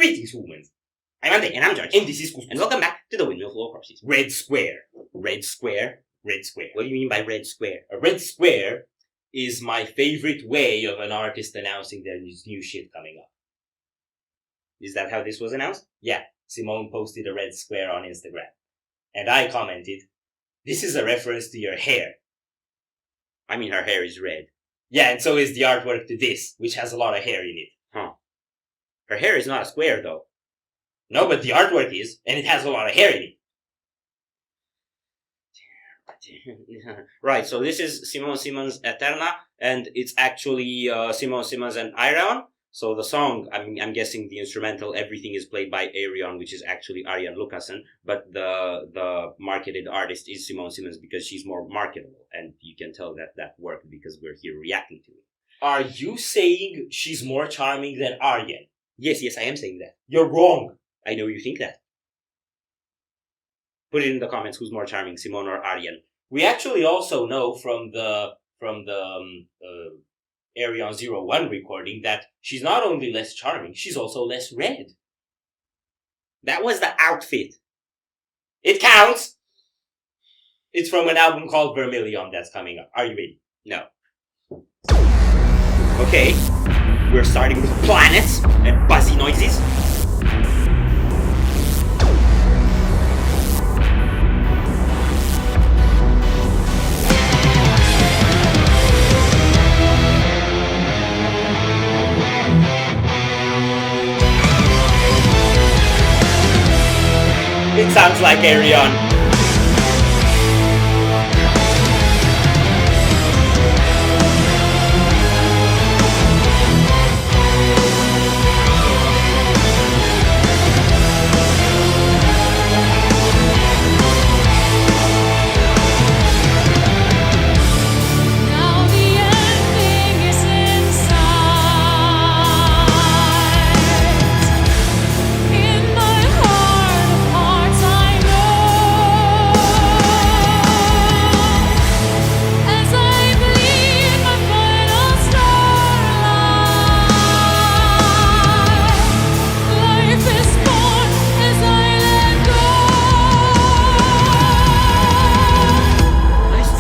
Greetings, humans. I'm Andy, and I'm George, and this is Couscous. And welcome back to the Windmill Full of Corpses. Red square. Red square. Red square. What do you mean by red square? A red square is my favorite way of an artist announcing their new shit coming up. Is that how this was announced? Yeah. Simone posted a red square on Instagram. And I commented, this is a reference to your hair. I mean, her hair is red. Yeah, and so is the artwork to this, which has a lot of hair in it. Huh. Her hair is not a square, though. No, but the artwork is, and it has a lot of hair in it. Right, so this is Simone Simons' Aeterna, and it's actually Simone Simons and Arjen. So the song, I'm guessing the instrumental, everything is played by Arjen, which is actually Arjen Lucassen, but the marketed artist is Simone Simons because she's more marketable, and you can tell that worked because we're here reacting to it. Are you saying she's more charming than Arjen? Yes, I am saying that. You're wrong. I know you think that. Put it in the comments who's more charming, Simone or Arjen. We actually also know from the Arion 01 recording that she's not only less charming, she's also less red. That was the outfit. It counts! It's from an album called Vermilion that's coming up. Are you ready? No. Okay. We're starting with planets and buzzy noises. It sounds like Arjen.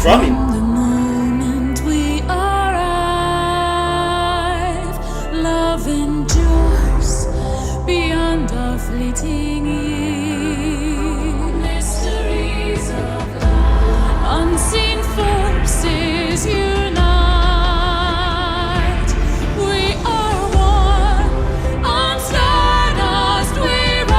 Drumming. The moment we arrive, love endures beyond our fleeting years. Mysteries of life, unseen forces unite. We are one, on stardust we rise.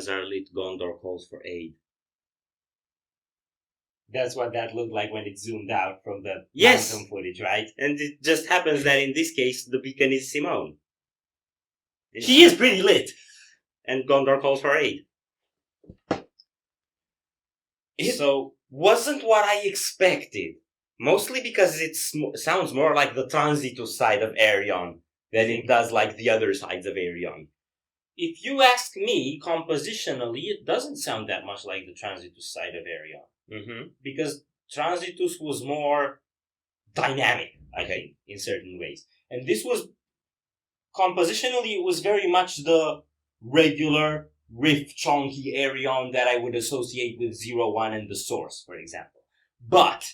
lanterns are lit, Gondor calls for aid. That's what that looked like when it zoomed out from the Yes. mountain footage, right? And it just happens that in this case, the beacon is Simone. And She is pretty lit. And Gondor calls for aid. It- So, wasn't what I expected. Mostly because it sounds more like the Transitus side of Arion than it does like the other sides of Arion. If you ask me, compositionally, it doesn't sound that much like the Transitus side of Arion. Mm-hmm. Because Transitus was more dynamic, I think, in certain ways. And this was, compositionally, it was very much the regular, riff, chonky Arion that I would associate with 01 and the Source, for example. But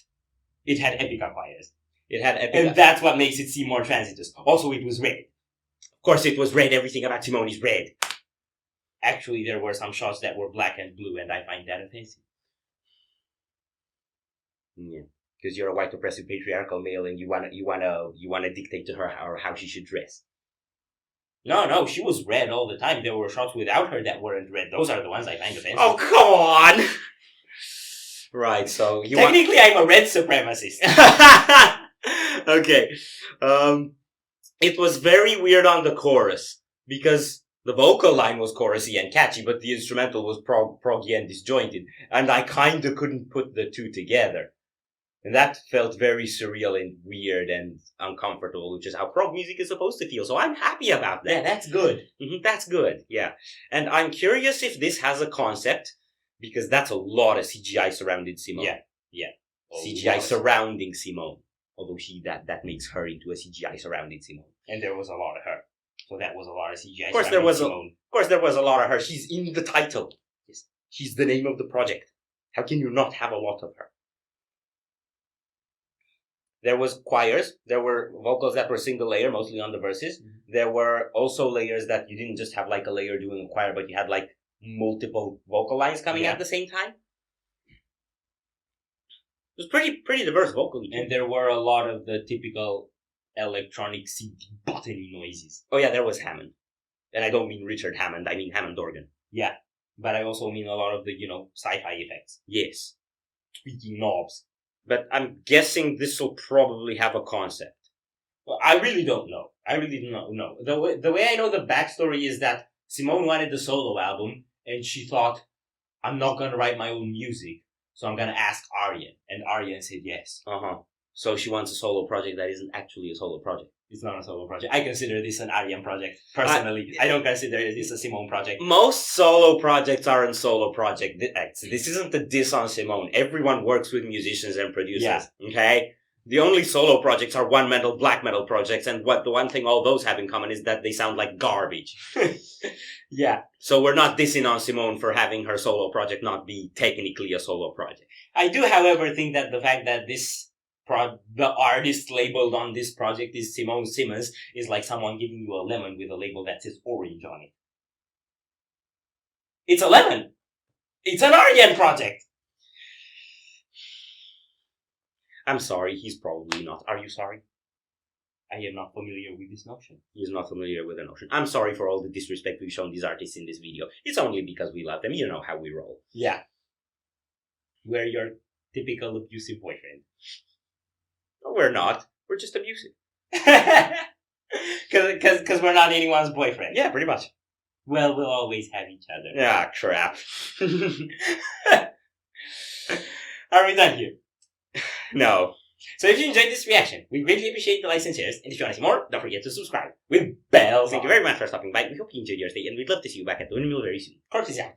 it had epica choirs. It had epic. And that's what makes it seem more Transitus. Also, it was red. Of course, it was red. Everything about Simone is red. Actually, there were some shots that were black and blue, and I find that offensive. Yeah, because you're a white oppressive patriarchal male, and you wanna dictate to her how she should dress. No, she was red all the time. There were shots without her that weren't red. Those are the ones I find offensive. Oh, come on! Right, so you Technically, I'm a red supremacist. Okay. It was very weird on the chorus, because the vocal line was chorusy and catchy, but the instrumental was proggy and disjointed, and I kinda couldn't put the two together. And that felt very surreal and weird and uncomfortable, which is how prog music is supposed to feel, so I'm happy about that. Yeah, that's good. That's good, yeah. And I'm curious if this has a concept, because that's a lot of CGI surrounded Simone. Yeah. CGI surrounding Simone. Although that makes her into a CGI surrounded Simone. And there was a lot of her. So that was a lot of CGI. Of course there was a lot of her. She's in the title. Yes. She's the name of the project. How can you not have a lot of her? There was choirs. There were vocals that were single layer, mostly on the verses. Mm-hmm. There were also layers that you didn't just have like a layer doing a choir, but you had like multiple vocal lines coming at the same time. It was pretty diverse vocally. And there were a lot of the typical electronic CD button noises. Oh yeah, there was Hammond. And I don't mean Richard Hammond, I mean Hammond organ. Yeah. But I also mean a lot of the, sci-fi effects. Yes. Tweaking knobs. But I'm guessing this will probably have a concept. Well, I really don't know. I really do not know. The way I know the backstory is that Simone wanted the solo album, and she thought, I'm not going to write my own music, so I'm going to ask Arjen. And Arjen said yes. So she wants a solo project that isn't actually a solo project. It's not a solo project. I consider this an Arjen project, personally. I don't consider this a Simone project. Most solo projects aren't solo project. This isn't a diss on Simone. Everyone works with musicians and producers. Okay? The only solo projects are black metal projects, and the one thing all those have in common is that they sound like garbage. Yeah. So we're not dissing on Simone for having her solo project not be technically a solo project. I do, however, think that the fact that the artist labeled on this project is Simone Simons is like someone giving you a lemon with a label that says orange on it. It's a lemon! It's an Arjen project! I'm sorry, he's probably not. Are you sorry? I am not familiar with this notion. He's not familiar with the notion. I'm sorry for all the disrespect we've shown these artists in this video. It's only because we love them. You know how we roll. Yeah. We're your typical abusive boyfriend. No, we're not. We're just abusive. Because we're not anyone's boyfriend. Yeah, pretty much. Well, we'll always have each other. Ah, crap. Are we done here? No. So if you enjoyed this reaction, we greatly appreciate the like and shares, and if you want to see more, don't forget to subscribe with bells. Thank you very much for stopping by. We hope you enjoyed your stay, and we'd love to see you back at the Windmill very soon. Corpses out.